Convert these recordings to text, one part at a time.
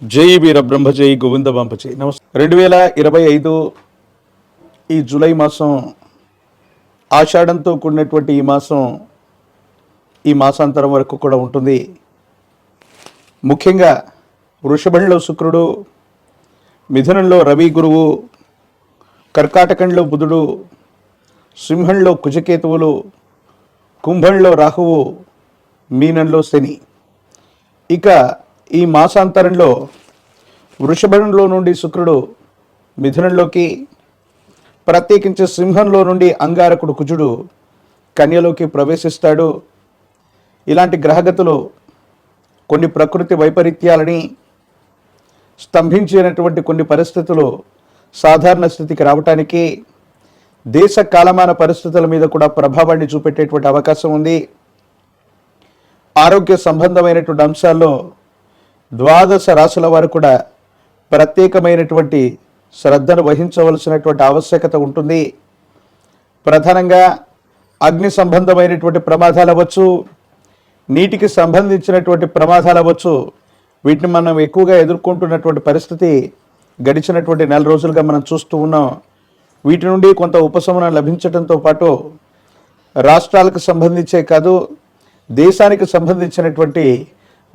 జై వీరబ్రహ్మ జై గోవింద బంప జై. నమస్తే. 2025 ఈ జూలై మాసం ఆషాఢంతో కూడినటువంటి ఈ మాసాంతరం వరకు కూడా ఉంటుంది. ముఖ్యంగా వృషభంలో శుక్రుడు, మిథునంలో రవి గురువు, కర్కాటకంలో బుధుడు, సింహంలో కుజకేతువులు, కుంభంలో రాహువు, మీనంలో శని. ఇక ఈ మాసాంతరంలో వృషభంలో నుండి శుక్రుడు మిథునంలోకి, ప్రత్యేకించి సింహంలో నుండి అంగారకుడు కుజుడు కన్యలోకి ప్రవేశిస్తాడు. ఇలాంటి గ్రహగతులు కొన్ని ప్రకృతి వైపరీత్యాలని, స్తంభించినటువంటి కొన్ని పరిస్థితులు సాధారణ స్థితికి రావటానికి, దేశ కాలమాన పరిస్థితుల మీద కూడా ప్రభావాన్ని చూపెట్టేటువంటి అవకాశం ఉంది. ఆరోగ్య సంబంధమైనటువంటి అంశాల్లో 12 రాశుల వారు కూడా ప్రత్యేకమైనటువంటి శ్రద్ధను వహించవలసినటువంటి ఆవశ్యకత ఉంటుంది. ప్రధానంగా అగ్ని సంబంధమైనటువంటి ప్రమాదాలు అవ్వచ్చు, నీటికి సంబంధించినటువంటి ప్రమాదాలు అవ్వచ్చు. వీటిని మనం ఎక్కువగా ఎదుర్కొంటున్నటువంటి పరిస్థితి గడిచినటువంటి 4 రోజులుగా మనం చూస్తూ ఉన్నాం. వీటి నుండి కొంత ఉపశమనం లభించడంతో పాటు రాష్ట్రాలకు సంబంధించే కాదు, దేశానికి సంబంధించినటువంటి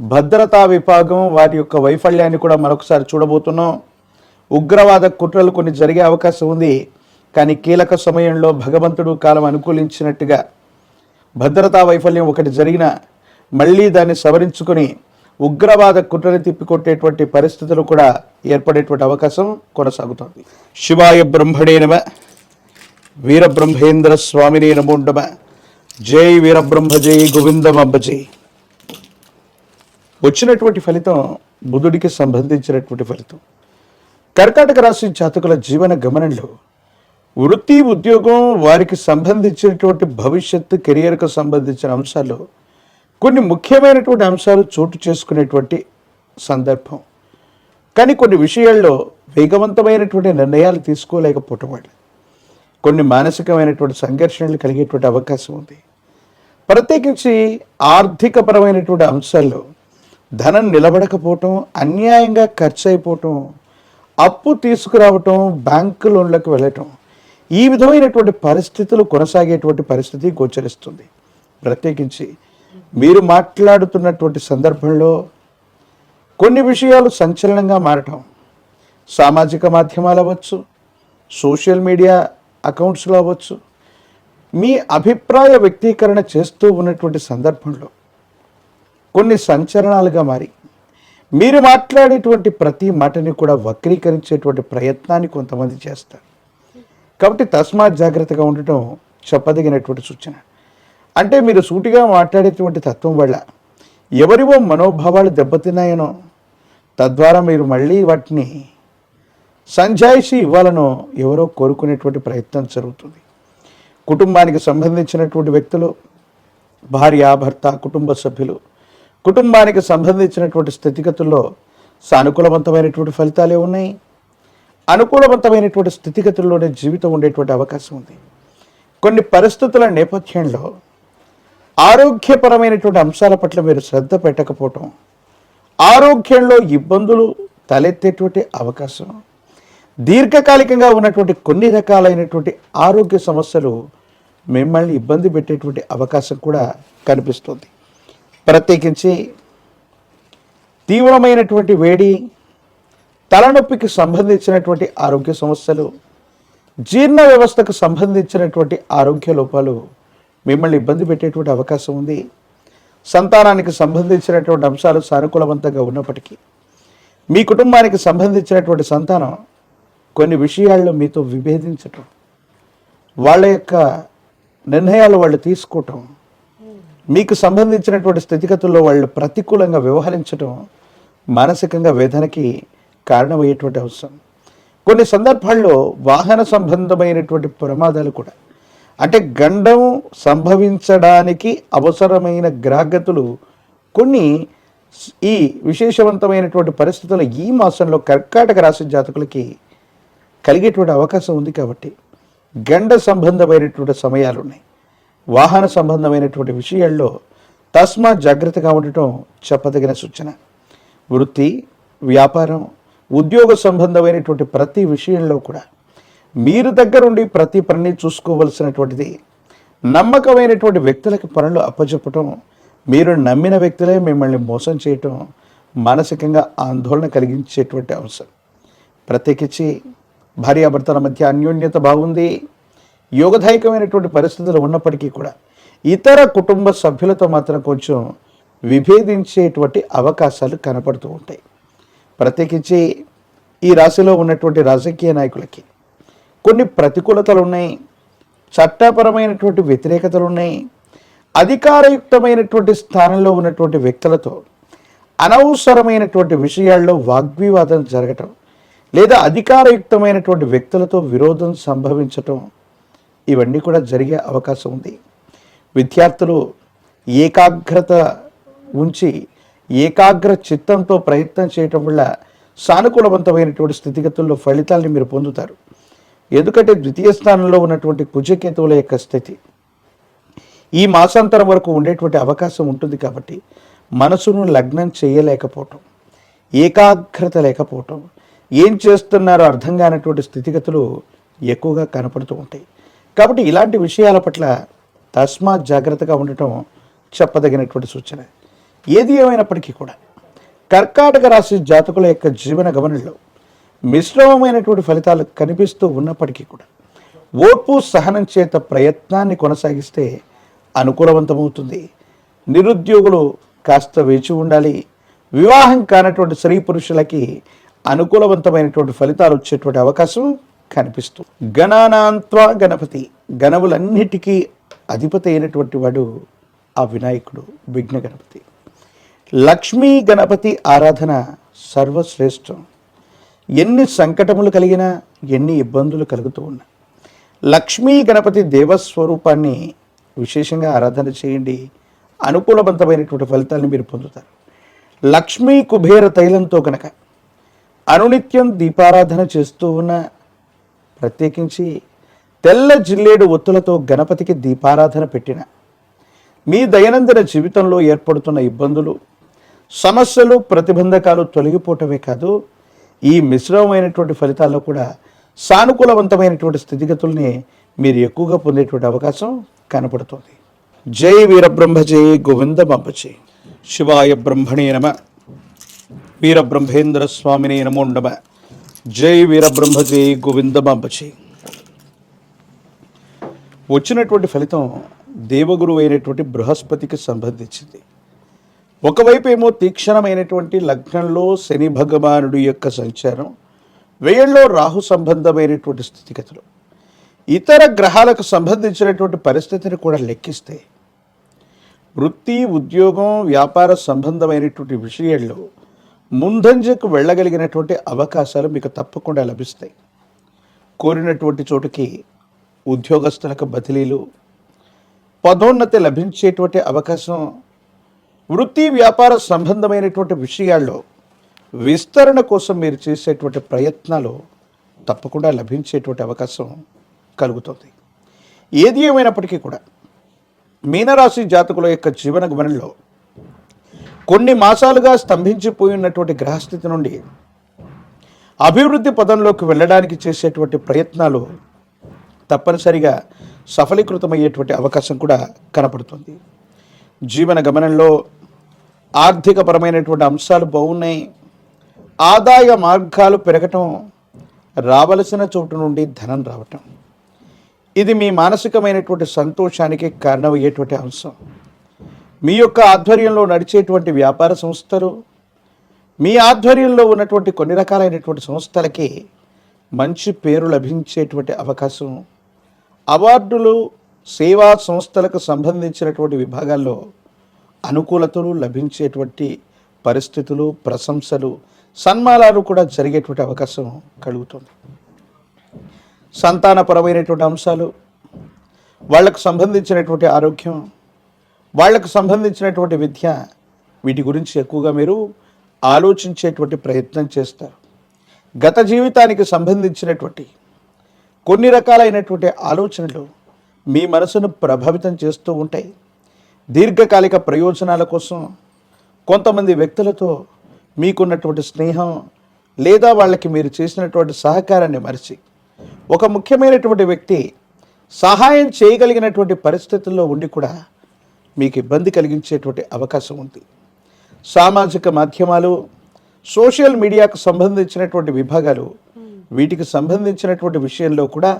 భద్రతా విభాగం వారి యొక్క వైఫల్యాన్ని కూడా మరొకసారి చూడబోతున్నాం. ఉగ్రవాద కుట్రలు కొన్ని జరిగే అవకాశం ఉంది. కానీ కీలక సమయంలో భగవంతుడు కాలం అనుకూలించినట్టుగా భద్రతా వైఫల్యం ఒకటి జరిగిన మళ్ళీ దాన్ని సవరించుకొని ఉగ్రవాద కుట్రని తిప్పికొట్టేటువంటి పరిస్థితులు కూడా ఏర్పడేటువంటి అవకాశం కొనసాగుతుంది. శివాయ బ్రహ్మణే నమ, వీరబ్రహ్మేంద్ర స్వామినే నమో నమ. జై వీరబ్రహ్మ జై గోవిందమంబ జై. వచ్చినటువంటి ఫలితం బుధుడికి సంబంధించినటువంటి ఫలితం. కర్కాటక రాశి జాతకుల జీవన గమనంలో వృత్తి, ఉద్యోగం, వారికి సంబంధించినటువంటి భవిష్యత్తు, కెరియర్కు సంబంధించిన అంశాల్లో కొన్ని ముఖ్యమైనటువంటి అంశాలు చోటు చేసుకునేటువంటి సందర్భం. కానీ కొన్ని విషయాల్లో వేగవంతమైనటువంటి నిర్ణయాలు తీసుకోలేకపోవటం వల్ల కొన్ని మానసికమైనటువంటి సంఘర్షణలు కలిగేటువంటి అవకాశం ఉంది. ప్రత్యేకించి ఆర్థికపరమైనటువంటి అంశాల్లో ధనం నిలబడకపోవటం, అన్యాయంగా ఖర్చు అయిపోవటం, అప్పు తీసుకురావటం, బ్యాంకు లోన్లకు వెళ్ళటం, ఈ విధమైనటువంటి పరిస్థితులు కొనసాగేటువంటి పరిస్థితి గోచరిస్తుంది. ప్రత్యేకించి మీరు మాట్లాడుతున్నటువంటి సందర్భంలో కొన్ని విషయాలు సంచలనంగా మారటం, సామాజిక మాధ్యమాలు అవ్వచ్చు, సోషల్ మీడియా అకౌంట్స్లో అవ్వచ్చు, మీ అభిప్రాయ వ్యక్తీకరణ చేస్తూ ఉన్నటువంటి సందర్భంలో కొన్ని సంచలనాలుగా మారి మీరు మాట్లాడేటువంటి ప్రతి మాటని కూడా వక్రీకరించేటువంటి ప్రయత్నాన్ని కొంతమంది చేస్తారు. కాబట్టి తస్మాత్ జాగ్రత్తగా ఉండటం చెప్పదగినటువంటి సూచన. అంటే మీరు సూటిగా మాట్లాడేటువంటి తత్వం వల్ల ఎవరివో మనోభావాలు దెబ్బతిన్నాయనో, తద్వారా మీరు మళ్ళీ వాటిని సంజాయిషి ఇవ్వాలనో ఎవరో కోరుకునేటువంటి ప్రయత్నం జరుగుతుంది. కుటుంబానికి సంబంధించినటువంటి వ్యక్తులు, భార్య, భర్త, కుటుంబ సభ్యులు, కుటుంబానికి సంబంధించినటువంటి స్థితిగతుల్లో సానుకూలవంతమైనటువంటి ఫలితాలే ఉన్నాయి. అనుకూలవంతమైనటువంటి స్థితిగతుల్లోనే జీవితం ఉండేటువంటి అవకాశం ఉంది. కొన్ని పరిస్థితుల నేపథ్యంలో ఆరోగ్యపరమైనటువంటి అంశాల పట్ల మీరు శ్రద్ధ పెట్టకపోవటం, ఆరోగ్యంలో ఇబ్బందులు తలెత్తేటువంటి అవకాశం, దీర్ఘకాలికంగా ఉన్నటువంటి కొన్ని రకాలైనటువంటి ఆరోగ్య సమస్యలు మిమ్మల్ని ఇబ్బంది పెట్టేటువంటి అవకాశం కూడా కనిపిస్తుంది. ప్రత్యేకించి తీవ్రమైనటువంటి వేడి, తలనొప్పికి సంబంధించినటువంటి ఆరోగ్య సమస్యలు, జీర్ణ వ్యవస్థకు సంబంధించినటువంటి ఆరోగ్య లోపాలు మిమ్మల్ని ఇబ్బంది పెట్టేటువంటి అవకాశం ఉంది. సంతానానికి సంబంధించినటువంటి అంశాలు సానుకూలవంతంగా ఉన్నప్పటికీ మీ కుటుంబానికి సంబంధించినటువంటి సంతానం కొన్ని విషయాల్లో మీతో విభేదించటం, వాళ్ళ యొక్క నిర్ణయాలు వాళ్ళు తీసుకోవటం, మీకు సంబంధించినటువంటి స్థితిగతుల్లో వాళ్ళు ప్రతికూలంగా వ్యవహరించడం మానసికంగా వేదనకి కారణమయ్యేటువంటి అవసరం. కొన్ని సందర్భాల్లో వాహన సంబంధమైనటువంటి ప్రమాదాలు కూడా, అంటే గండం సంభవించడానికి అవసరమైన గ్రహగతులు కొన్ని ఈ విశేషవంతమైనటువంటి పరిస్థితుల్లో ఈ మాసంలో కర్కాటక రాశి జాతకులకి కలిగేటువంటి అవకాశం ఉంది. కాబట్టి గండ సంబంధమైనటువంటి సమయాలు ఉన్నాయి. వాహన సంబంధమైనటువంటి విషయాల్లో తస్మాత్ జాగ్రత్తగా ఉండటం చెప్పదగిన సూచన. వృత్తి, వ్యాపారం, ఉద్యోగ సంబంధమైనటువంటి ప్రతి విషయంలో కూడా మీరు దగ్గరుండి ప్రతి పనిని చూసుకోవలసినటువంటిది. నమ్మకమైనటువంటి వ్యక్తులకి పనులు అప్పచెప్పటం, మీరు నమ్మిన వ్యక్తులే మిమ్మల్ని మోసం చేయటం మానసికంగా ఆందోళన కలిగించేటువంటి అంశం. ప్రత్యేకించి భార్యాభర్తల మధ్య అన్యోన్యత బాగుంది, యోగదాయకమైనటువంటి పరిస్థితులు ఉన్నప్పటికీ కూడా ఇతర కుటుంబ సభ్యులతో మాత్రం కొంచెం విభేదించేటువంటి అవకాశాలు కనపడుతూ ఉంటాయి. ప్రత్యేకించి ఈ రాశిలో ఉన్నటువంటి రాజకీయ నాయకులకి కొన్ని ప్రతికూలతలు ఉన్నాయి, చట్టపరమైనటువంటి వ్యతిరేకతలు ఉన్నాయి. అధికారయుక్తమైనటువంటి స్థానంలో ఉన్నటువంటి వ్యక్తులతో అనవసరమైనటువంటి విషయాల్లో వాగ్వివాదం జరగటం, లేదా అధికారయుక్తమైనటువంటి వ్యక్తులతో విరోధం సంభవించటం, ఇవన్నీ కూడా జరిగే అవకాశం ఉంది. విద్యార్థులు ఏకాగ్రత ఉంచి ఏకాగ్ర చిత్తంతో ప్రయత్నం చేయటం వల్ల సానుకూలవంతమైనటువంటి స్థితిగతుల్లో ఫలితాలని మీరు పొందుతారు. ఎందుకంటే ద్వితీయ స్థానంలో ఉన్నటువంటి కుజకేతువుల యొక్క స్థితి ఈ మాసాంతరం వరకు ఉండేటువంటి అవకాశం ఉంటుంది. కాబట్టి మనసును లగ్నం చేయలేకపోవటం, ఏకాగ్రత లేకపోవటం, ఏం చేస్తున్నారో అర్థం కానటువంటి స్థితిగతులు ఎక్కువగా కనపడుతూ ఉంటాయి. కాబట్టి ఇలాంటి విషయాల పట్ల తస్మాత్ జాగ్రత్తగా ఉండటం చెప్పదగినటువంటి సూచన. ఏది ఏమైనప్పటికీ కూడా కర్కాటక రాశి జాతకుల యొక్క జీవన గమనంలో మిశ్రమమైనటువంటి ఫలితాలు కనిపిస్తూ ఉన్నప్పటికీ కూడా ఓర్పు సహనం చేత ప్రయత్నాన్ని కొనసాగిస్తే అనుకూలవంతమవుతుంది. నిరుద్యోగులు కాస్త వేచి ఉండాలి. వివాహం కానటువంటి స్త్రీ పురుషులకి అనుకూలవంతమైనటువంటి ఫలితాలు వచ్చేటువంటి అవకాశం కనిపిస్తుంది. గణానాంత్వా గణపతి, గణములన్నిటికీ అధిపతి అయినటువంటి వాడు ఆ వినాయకుడు, విఘ్న గణపతి. లక్ష్మీ గణపతి ఆరాధన సర్వశ్రేష్టం. ఎన్ని సంకటములు కలిగినా, ఎన్ని ఇబ్బందులు కలుగుతూ ఉన్నా లక్ష్మీ గణపతి దేవస్వరూపాన్ని విశేషంగా ఆరాధన చేయండి. అనుకూలవంతమైనటువంటి ఫలితాలను మీరు పొందుతారు. లక్ష్మీ కుబేర తైలంతో కనుక అనునిత్యం దీపారాధన చేస్తూ ఉన్న, ప్రత్యేకించి తెల్ల జిల్లేడు ఒత్తులతో గణపతికి దీపారాధన పెట్టిన, మీ దైనందిన జీవితంలో ఏర్పడుతున్న ఇబ్బందులు, సమస్యలు, ప్రతిబంధకాలు తొలగిపోవటమే కాదు, ఈ మిశ్రమమైనటువంటి ఫలితాల్లో కూడా సానుకూలవంతమైనటువంటి స్థితిగతుల్ని మీరు ఎక్కువగా పొందేటువంటి అవకాశం కనపడుతుంది. జై వీరబ్రహ్మ జై గోవింద బంపజై. శివాయ బ్రహ్మణే నమ. వీరబ్రహ్మేంద్ర స్వామినే నమో నమ. జై వీరబ్రహ్మ జై గోవింద బంపజై. వచ్చినటువంటి ఫలితం దేవగురు అయినటువంటి బృహస్పతికి సంబంధించింది. ఒకవైపు ఏమో తీక్షణమైనటువంటి లగ్నంలో శని భగవానుడి యొక్క సంచారం, వ్యయంలో రాహు సంబంధమైనటువంటి స్థితిగతులు, ఇతర గ్రహాలకు సంబంధించినటువంటి పరిస్థితిని కూడా లెక్కిస్తే వృత్తి, ఉద్యోగం, వ్యాపార సంబంధమైనటువంటి విషయాల్లో ముందంజకు వెళ్ళగలిగినటువంటి అవకాశాలు మీకు తప్పకుండా లభిస్తాయి. కోరినటువంటి చోటుకి ఉద్యోగస్తులకు బదిలీలు, పదోన్నతి లభించేటువంటి అవకాశం, వృత్తి వ్యాపార సంబంధమైనటువంటి విషయాల్లో విస్తరణ కోసం మీరు చేసేటువంటి ప్రయత్నాలు తప్పకుండా లభించేటువంటి అవకాశం కలుగుతుంది. ఏది ఏమైనప్పటికీ కూడా మీనరాశి జాతకుల యొక్క జీవన గమనంలో కొన్ని మాసాలుగా స్తంభించిపోయినటువంటి గ్రహస్థితి నుండి అభివృద్ధి పదంలోకి వెళ్ళడానికి చేసేటువంటి ప్రయత్నాలు తప్పనిసరిగా సఫలీకృతమయ్యేటువంటి అవకాశం కూడా కనపడుతుంది. జీవన గమనంలో ఆర్థికపరమైనటువంటి అంశాలు బాగున్నాయి. ఆదాయ మార్గాలు పెరగటం, రావలసిన చోటు నుండి ధనం రావటం, ఇది మీ మానసికమైనటువంటి సంతోషానికి కారణమయ్యేటువంటి అంశం. మీ యొక్క ఆధ్వర్యంలో నడిచేటువంటి వ్యాపార సంస్థలు, మీ ఆధ్వర్యంలో ఉన్నటువంటి కొన్ని రకాలైనటువంటి సంస్థలకి మంచి పేరు లభించేటువంటి అవకాశం, అవార్డులు, సేవా సంస్థలకు సంబంధించినటువంటి విభాగాల్లో అనుకూలతలు లభించేటువంటి పరిస్థితులు, ప్రశంసలు, సన్మానాలు కూడా జరిగేటువంటి అవకాశం కలుగుతుంది. సంతానపరమైనటువంటి అంశాలు, వాళ్లకు సంబంధించినటువంటి ఆరోగ్యం, వాళ్లకు సంబంధించినటువంటి విద్య, వీటి గురించి ఎక్కువగా మీరు ఆలోచించేటువంటి ప్రయత్నం చేస్తారు. గత జీవితానికి సంబంధించినటువంటి కొన్ని రకాలైనటువంటి ఆలోచనలు మీ మనసును ప్రభావితం చేస్తూ ఉంటాయి. దీర్ఘకాలిక ప్రయోజనాల కోసం కొంతమంది వ్యక్తులతో మీకున్నటువంటి స్నేహం లేదా వాళ్ళకి మీరు చేసినటువంటి సహకారాన్ని మరిచి ఒక ముఖ్యమైనటువంటి వ్యక్తి సహాయం చేయగలిగినటువంటి పరిస్థితుల్లో ఉండి కూడా మీకు ఇబ్బంది కలిగించేటువంటి అవకాశం ఉంది. సామాజిక మాధ్యమాలు, సోషల్ మీడియాకు సంబంధించినటువంటి విభాగాలు, వీటికి సంబంధించినటువంటి విషయంలో కూడా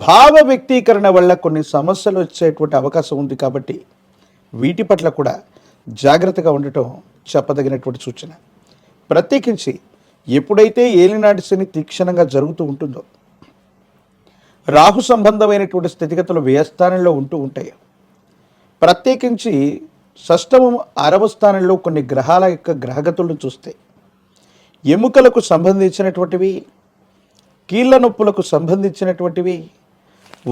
భావ వ్యక్తీకరణ వల్ల కొన్ని సమస్యలు వచ్చేటువంటి అవకాశం ఉంది. కాబట్టి వీటి పట్ల కూడా జాగ్రత్తగా ఉండటం చెప్పదగినటువంటి సూచన. ప్రత్యేకించి ఎప్పుడైతే ఏలినాటి శని తీక్షణంగా జరుగుతూ ఉంటుందో, రాహు సంబంధమైనటువంటి స్థితిగతులు వ్యయస్థానంలో ఉంటూ ఉంటాయి. ప్రత్యేకించి షష్టమం 6వ స్థానంలో కొన్ని గ్రహాల యొక్క గ్రహగతులను చూస్తే ఎముకలకు సంబంధించినటువంటివి, కీళ్ళ నొప్పులకు సంబంధించినటువంటివి,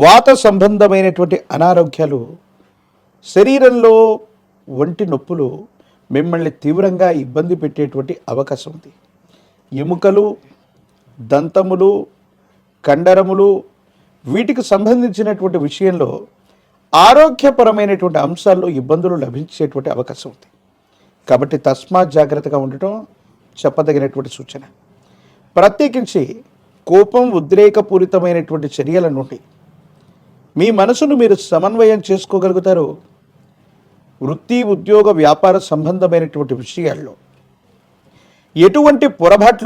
వాత సంబంధమైనటువంటి అనారోగ్యాలు, శరీరంలో ఒంటి నొప్పులు మిమ్మల్ని తీవ్రంగా ఇబ్బంది పెట్టేటువంటి అవకాశం ఉంది. ఎముకలు, దంతములు, కండరములు, వీటికి సంబంధించినటువంటి విషయంలో ఆరోగ్యపరమైనటువంటి అంశాల్లో ఇబ్బందులు లభించేటువంటి అవకాశం ఉంది. కాబట్టి తస్మాత్ జాగ్రత్తగా ఉండటం చెప్పదగినటువంటి సూచన. ప్రత్యేకించి కోపం, ఉద్రేకపూరితమైనటువంటి చర్యల నుండి మీ మనసును మీరు సమన్వయం చేసుకోగలుగుతారు. వృత్తి, ఉద్యోగ, వ్యాపార సంబంధమైనటువంటి విషయాల్లో ఎటువంటి పొరపాట్లు